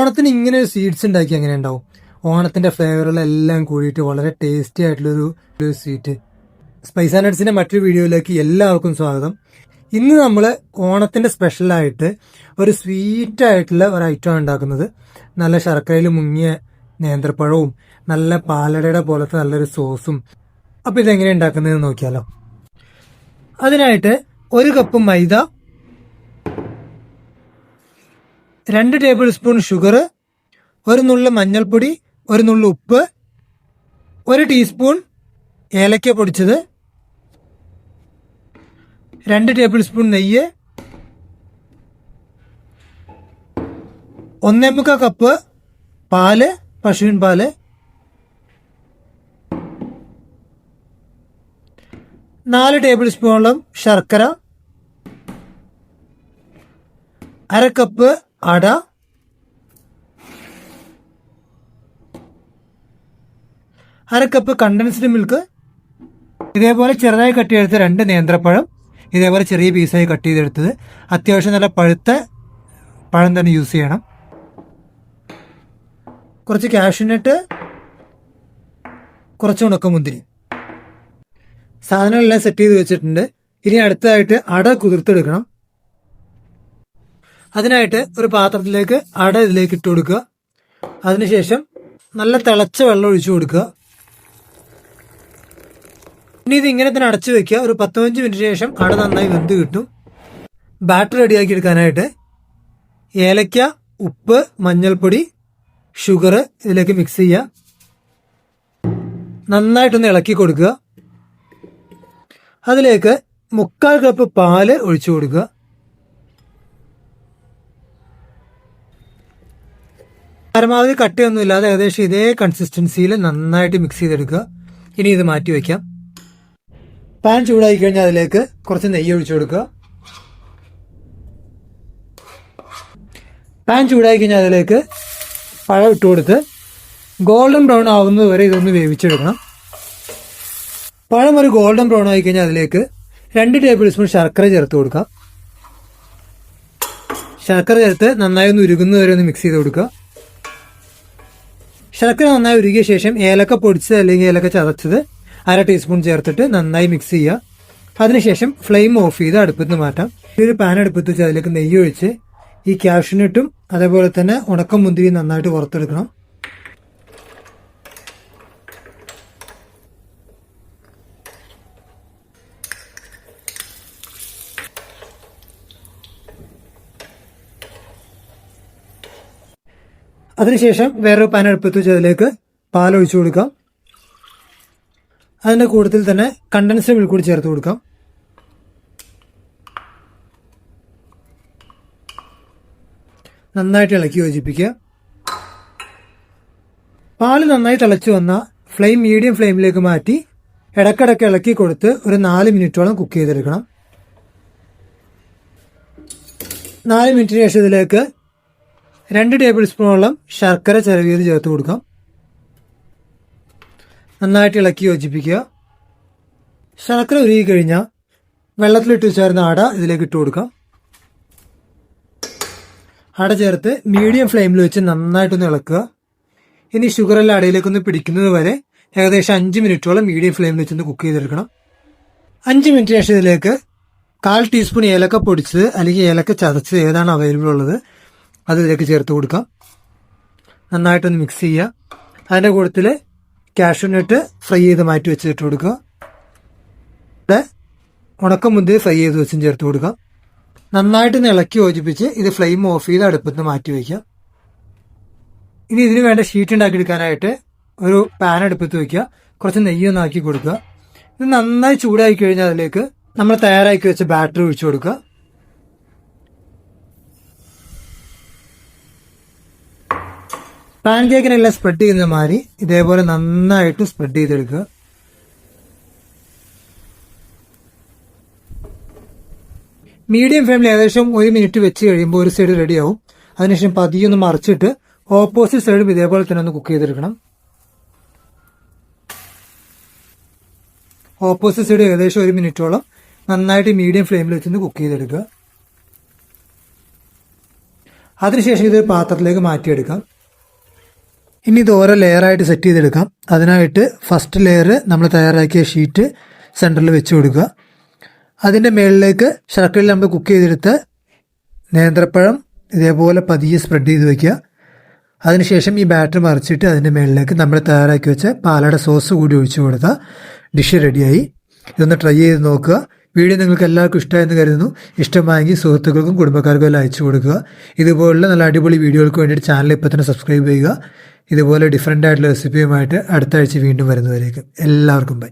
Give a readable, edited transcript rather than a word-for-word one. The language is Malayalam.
ഓണത്തിന് ഇങ്ങനെ ഒരു സ്വീറ്റ്സ് ഉണ്ടാക്കി എങ്ങനെ ഉണ്ടാവും? ഓണത്തിന്റെ ഫ്ലേവറുകളെല്ലാം കൂടിയിട്ട് വളരെ ടേസ്റ്റി ആയിട്ടുള്ളൊരു സ്വീറ്റ്. സ്പൈസ് ആൻഡ് നട്ട്സിന്റെ മറ്റൊരു വീഡിയോയിലേക്ക് എല്ലാവർക്കും സ്വാഗതം. ഇന്ന് നമ്മൾ ഓണത്തിന്റെ സ്പെഷ്യലായിട്ട് ഒരു സ്വീറ്റ് ആയിട്ടുള്ള ഒരു ഐറ്റം ഉണ്ടാക്കുന്നത്. നല്ല ശർക്കരയിൽ മുങ്ങിയ നേന്ത്രപ്പഴവും നല്ല പാലടയുടെ പോലത്തെ നല്ലൊരു സോസും. അപ്പൊ ഇതെങ്ങനെ ഉണ്ടാക്കുന്നതെന്ന് നോക്കിയാലോ. അതിനായിട്ട് 1 കപ്പ് മൈദ, 2 ടേബിൾ സ്പൂൺ ഷുഗർ, 1 നുള്ള് മഞ്ഞൾപ്പൊടി, 1 നുള്ള് ഉപ്പ്, 1 ടീസ്പൂൺ ഏലക്ക പൊടിച്ചത്, 2 ടേബിൾ സ്പൂൺ നെയ്യ്, 1.25 കപ്പ് പാല്, പശുവിൻ പാല്, 4 ടേബിൾ സ്പൂണോളം ശർക്കര, 1/2 കപ്പ് അട, 1/2 കപ്പ് കണ്ടൻസ്ഡ് മിൽക്ക്, ഇതേപോലെ ചെറുതായി കട്ട് ചെയ്തെടുത്ത 2 നേന്ത്രപ്പഴം, ഇതേപോലെ ചെറിയ പീസായി കട്ട് ചെയ്തെടുത്തത്. അത്യാവശ്യം നല്ല പഴുത്ത പഴം തന്നെ യൂസ് ചെയ്യണം. കുറച്ച് കാഷ്യൂനട്ട്, കുറച്ച് ഉണക്കമുന്തിരി. സാധനങ്ങളെല്ലാം സെറ്റ് ചെയ്ത് വെച്ചിട്ടുണ്ട്. ഇനി അടുത്തതായിട്ട് അട കുതിർത്തെടുക്കണം. അതിനായിട്ട് ഒരു പാത്രത്തിലേക്ക് അട ഇതിലേക്ക് ഇട്ട് കൊടുക്കുക. അതിനുശേഷം നല്ല തിളച്ച വെള്ളം ഒഴിച്ചു കൊടുക്കുക. ഇനി ഇത് ഇങ്ങനെ തന്നെ അടച്ചു വെക്കുക. ഒരു 10-15 മിനിറ്റ് ശേഷം അട നന്നായി വെന്ത് കിട്ടും. ബാറ്റർ റെഡിയാക്കി എടുക്കാനായിട്ട് ഏലക്ക, ഉപ്പ്, മഞ്ഞൾപ്പൊടി, ഷുഗർ ഇതിലേക്ക് മിക്സ് ചെയ്യുക. നന്നായിട്ടൊന്ന് ഇളക്കി കൊടുക്കുക. അതിലേക്ക് 3/4 കപ്പ് പാല് ഒഴിച്ചു കൊടുക്കുക. പരമാവധി കട്ടിയൊന്നും ഇല്ലാതെ ഏകദേശം ഇതേ കൺസിസ്റ്റൻസിയിൽ നന്നായിട്ട് മിക്സ് ചെയ്തെടുക്കുക. ഇനി ഇത് മാറ്റി വയ്ക്കാം. പാൻ ചൂടായി കഴിഞ്ഞാൽ അതിലേക്ക് കുറച്ച് നെയ്യ് ഒഴിച്ചു കൊടുക്കുക. പാൻ ചൂടായി കഴിഞ്ഞാൽ അതിലേക്ക് പഴം ഇട്ട് കൊടുത്ത് ഗോൾഡൻ ബ്രൗൺ ആവുന്നത് വരെ ഇതൊന്ന് വേവിച്ചെടുക്കണം. പഴം ഒരു ഗോൾഡൻ ബ്രൗൺ ആയി കഴിഞ്ഞാൽ അതിലേക്ക് 2 ടേബിൾ സ്പൂൺ ശർക്കര ചേർത്ത് കൊടുക്കുക. ശർക്കര ചേർത്ത് നന്നായി ഒന്ന് ഉരുകുന്നത് വരെ ഒന്ന് മിക്സ് ചെയ്ത് കൊടുക്കുക. ശർക്കര നന്നായി ഉരുകിയ ശേഷം ഏലക്ക പൊടിച്ചത് അല്ലെങ്കിൽ ഏലക്ക ചതച്ചത് 1/2 ടീസ്പൂൺ ചേർത്തിട്ട് നന്നായി മിക്സ് ചെയ്യുക. അതിനുശേഷം ഫ്ലെയിം ഓഫ് ചെയ്ത് അടുപ്പത്ത് നിന്ന് മാറ്റാം. ഈ ഒരു പാൻ അടുപ്പത്ത് വെച്ച് അതിലേക്ക് നെയ്യ് ഒഴിച്ച് ഈ കാഷ്യൂനട്ടും അതേപോലെ തന്നെ ഉണക്കമുന്തിരിയും നന്നായിട്ട് വറുത്തെടുക്കണം. അതിനുശേഷം വേറൊരു പാൻ അടുപ്പത്ത് വെച്ച് അതിലേക്ക് പാൽ ഒഴിച്ചു കൊടുക്കാം. അതിൻ്റെ കൂട്ടത്തിൽ തന്നെ കണ്ടൻസ്ഡ് മിൽക്ക് കൂടി ചേർത്ത് കൊടുക്കാം. നന്നായിട്ട് ഇളക്കി യോജിപ്പിക്കുക. പാല് നന്നായി തിളച്ചു വന്ന ഫ്ലെയിം മീഡിയം ഫ്ലെയിമിലേക്ക് മാറ്റി ഇടയ്ക്കിടയ്ക്ക് ഇളക്കി കൊടുത്ത് ഒരു 4 മിനിറ്റോളം കുക്ക് ചെയ്തെടുക്കണം. 4 മിനിറ്റിന് ശേഷം ഇതിലേക്ക് 2 ടേബിൾ സ്പൂണോളം ശർക്കര ചിരവിയത് ചേർത്ത് കൊടുക്കാം. നന്നായിട്ട് ഇളക്കി യോജിപ്പിക്കുക. ശർക്കര ഉരുകി കഴിഞ്ഞാൽ വെള്ളത്തിലിട്ട് ചേർന്ന അട ഇതിലേക്ക് ഇട്ട് കൊടുക്കാം. അട ചേർത്ത് മീഡിയം ഫ്ലെയിമിൽ വെച്ച് നന്നായിട്ടൊന്ന് ഇളക്കുക. ഇനി ഷുഗറെല്ലാം അടയിലേക്കൊന്ന് പിടിക്കുന്നത് വരെ ഏകദേശം 5 മിനിറ്റോളം മീഡിയം ഫ്ലെയിമിൽ വെച്ചൊന്ന് കുക്ക് ചെയ്തെടുക്കണം. 5 മിനിറ്റിന് ശേഷം ഇതിലേക്ക് 1/4 ടീസ്പൂൺ ഏലക്ക പൊടിച്ചത് അല്ലെങ്കിൽ ഏലക്ക ചതച്ചത് ഏതാണ് അവൈലബിൾ ഉള്ളത് അത് ഇതിലേക്ക് ചേർത്ത് കൊടുക്കാം. നന്നായിട്ടൊന്ന് മിക്സ് ചെയ്യുക. അതിൻ്റെ കൂട്ടത്തിൽ കാഷ്യൂനട്ട് ഫ്രൈ ചെയ്ത് മാറ്റി വെച്ചിട്ട് കൊടുക്കുക. ഉണക്കമുന്തിരി ഫ്രൈ ചെയ്ത് വെച്ചും ചേർത്ത് കൊടുക്കുക. നന്നായിട്ടൊന്ന് ഇളക്കി യോജിപ്പിച്ച് ഇത് ഫ്ലെയിം ഓഫ് ചെയ്ത് അടുപ്പത്ത് മാറ്റി വയ്ക്കുക. ഇനി ഇതിന് വേണ്ട ഷീറ്റ് ഉണ്ടാക്കിയെടുക്കാനായിട്ട് ഒരു പാൻ അടുപ്പത്ത് വയ്ക്കുക. കുറച്ച് നെയ്യൊന്ന് ആക്കി കൊടുക്കുക. ഇത് നന്നായി ചൂടായി കഴിഞ്ഞാൽ അതിലേക്ക് നമ്മൾ തയ്യാറാക്കി വെച്ച ബാറ്റർ ഒഴിച്ചു കൊടുക്കുക. പാൻ കേക്കിനെല്ലാം സ്പ്രെഡ് ചെയ്യുന്ന മാതിരി ഇതേപോലെ നന്നായിട്ട് സ്പ്രെഡ് ചെയ്തെടുക്കുക. മീഡിയം ഫ്ലെയിമിൽ ഏകദേശം 1 മിനിറ്റ് വെച്ച് കഴിയുമ്പോൾ ഒരു സൈഡ് റെഡിയാവും. അതിനുശേഷം പതിയൊന്ന് മറിച്ചിട്ട് ഓപ്പോസിറ്റ് സൈഡും ഇതേപോലെ തന്നെ ഒന്ന് കുക്ക് ചെയ്തെടുക്കണം. ഓപ്പോസിറ്റ് സൈഡ് ഏകദേശം 1 മിനിറ്റോളം നന്നായിട്ട് മീഡിയം ഫ്ലെയിമിൽ വെച്ചൊന്ന് കുക്ക് ചെയ്തെടുക്കുക. അതിനുശേഷം ഇത് പാത്രത്തിലേക്ക് മാറ്റിയെടുക്കാം. ഇനി ഇത് ഓരോ ലെയറായിട്ട് സെറ്റ് ചെയ്തെടുക്കാം. അതിനായിട്ട് ഫസ്റ്റ് ലെയർ നമ്മൾ തയ്യാറാക്കിയ ഷീറ്റ് സെൻറ്ററിൽ വെച്ച് കൊടുക്കുക. അതിൻ്റെ മുകളിലേക്ക് ശർക്കരയിൽ നമ്മൾ കുക്ക് ചെയ്തെടുത്ത നേന്ത്രപ്പഴം ഇതേപോലെ പതിയെ സ്പ്രെഡ് ചെയ്ത് വയ്ക്കുക. അതിനുശേഷം ഈ ബാറ്റർ മറിച്ചിട്ട് അതിൻ്റെ മുകളിലേക്ക് നമ്മൾ തയ്യാറാക്കി വെച്ച പാലട സോസ് കൂടി ഒഴിച്ചു കൊടുത്താൽ ഡിഷ് റെഡിയായി. ഇതൊന്ന് ട്രൈ ചെയ്ത് നോക്കുക. വീഡിയോ നിങ്ങൾക്ക് എല്ലാവർക്കും ഇഷ്ടമായെന്ന് കരുതുന്നു. ഇഷ്ടമായെങ്കിൽ സുഹൃത്തുക്കൾക്കും കുടുംബക്കാർക്കും എല്ലാം അയച്ചു കൊടുക്കുക. ഇതുപോലുള്ള നല്ല അടിപൊളി വീഡിയോകൾക്ക് വേണ്ടിയിട്ട് ചാനൽ ഇപ്പോൾ തന്നെ സബ്സ്ക്രൈബ് ചെയ്യുക. ഇതുപോലെ ഡിഫറൻ്റ് ആയിട്ടുള്ള റെസിപ്പിയുമായിട്ട് അടുത്ത ആഴ്ച വീണ്ടും വരുന്നവരേക്കും എല്ലാവർക്കും ബൈ.